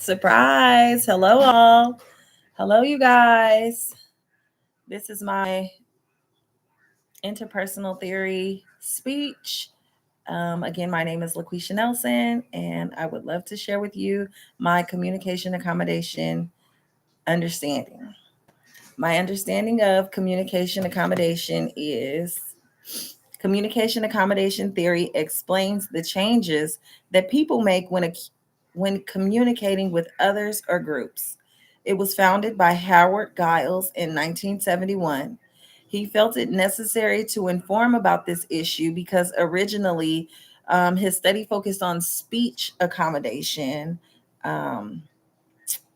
Surprise. Hello, all. Hello, you guys. This is my interpersonal theory speech. Again, my name is LaQuisha Nelson, and I would love to share with you my communication accommodation understanding. My understanding of communication accommodation is communication accommodation theory explains the changes that people make when communicating with others or groups. It was founded by Howard Giles in 1971. He felt it necessary to inform about this issue because originally his study focused on speech accommodation. Um,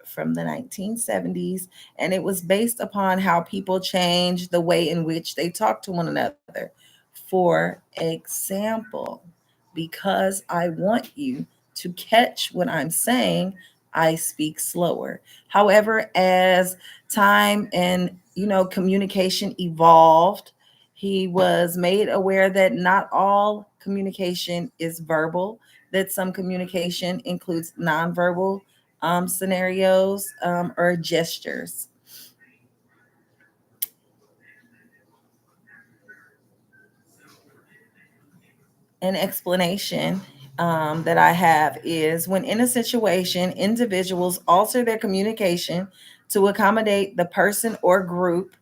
from the 1970s, and it was based upon how people change the way in which they talk to one another. For example, because I want you to catch what I'm saying, I speak slower. However, as time and communication evolved, he was made aware that not all communication is verbal, that some communication includes nonverbal scenarios or gestures. An explanation that I have is when in a situation, individuals alter their communication to accommodate the person or group.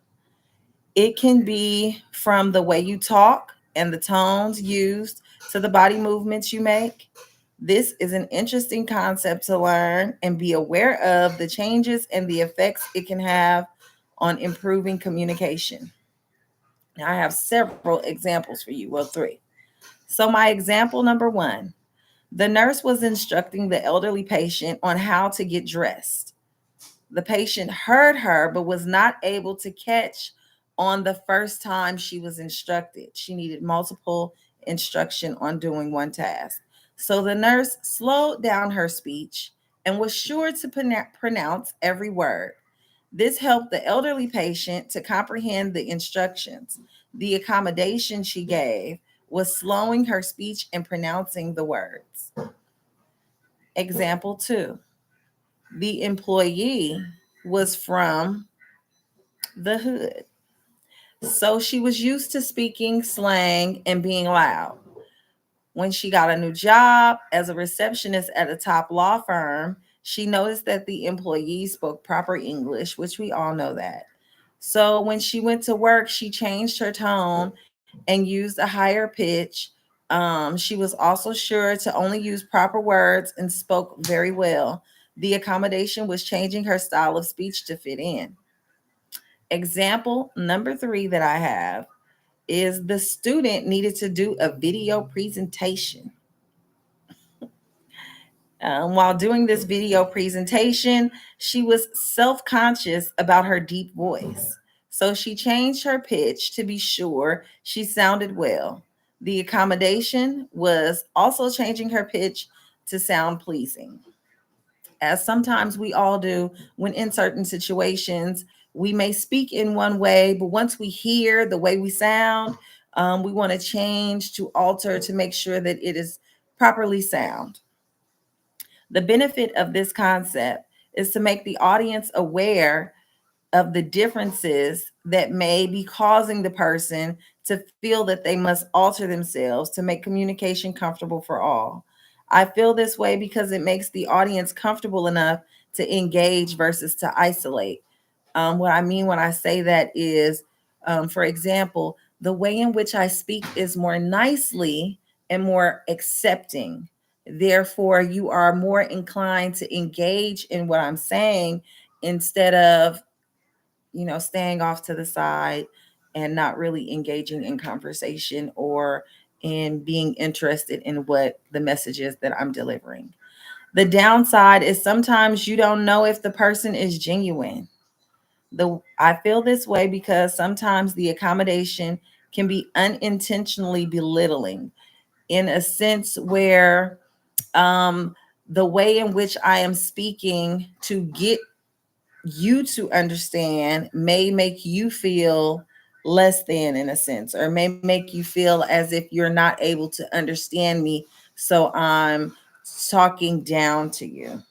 It can be from the way you talk and the tones used to the body movements you make. This is an interesting concept to learn and be aware of the changes and the effects it can have on improving communication. Now, I have several examples for you. Well, three. So, my example number one, the nurse was instructing the elderly patient on how to get dressed. The patient heard her but was not able to catch on the first time she was instructed. She needed multiple instruction on doing one task. So the nurse slowed down her speech and was sure to pronounce every word. This helped the elderly patient to comprehend the instructions. The accommodation she gave was slowing her speech and pronouncing the words. Example two, the employee was from the hood. So she was used to speaking slang and being loud. When she got a new job as a receptionist at a top law firm, she noticed that the employees spoke proper English, which we all know that. So when she went to work, she changed her tone and used a higher pitch. She was also sure to only use proper words and spoke very well. The accommodation was changing her style of speech to fit in. Example number three that I have is the student needed to do a video presentation. While doing this video presentation, she was self conscious about her deep voice. So she changed her pitch to be sure she sounded well. The accommodation was also changing her pitch to sound pleasing, as sometimes we all do when in certain situations. We may speak in one way, but once we hear the way we sound, we want to change to alter to make sure that it is properly sound. The benefit of this concept is to make the audience aware of the differences that may be causing the person to feel that they must alter themselves to make communication comfortable for all. I feel this way because it makes the audience comfortable enough to engage versus to isolate. What I mean when I say that is, for example, the way in which I speak is more nicely and more accepting. Therefore, you are more inclined to engage in what I'm saying instead of staying off to the side and not really engaging in conversation or in being interested in what the message is that I'm delivering. The downside is sometimes you don't know if the person is genuine. I feel this way because sometimes the accommodation can be unintentionally belittling in a sense where um, the way in which I am speaking to get you to understand may make you feel less than in a sense, or may make you feel as if you're not able to understand me. So I'm talking down to you.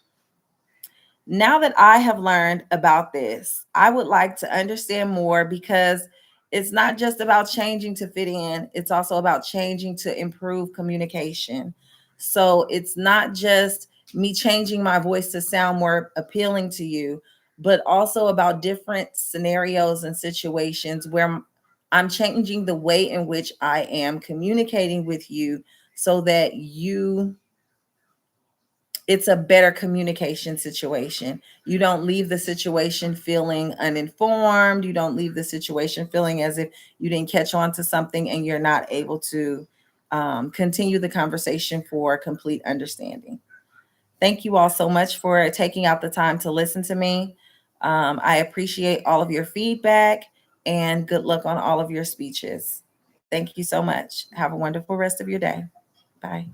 Now that I have learned about this, I would like to understand more because it's not just about changing to fit in, it's also about changing to improve communication. So it's not just me changing my voice to sound more appealing to you, but also about different scenarios and situations where I'm changing the way in which I am communicating with you so that it's a better communication situation. You don't leave the situation feeling uninformed. You don't leave the situation feeling as if you didn't catch on to something and you're not able to continue the conversation for complete understanding. Thank you all so much for taking out the time to listen to me. I appreciate all of your feedback and good luck on all of your speeches. Thank you so much. Have a wonderful rest of your day. Bye.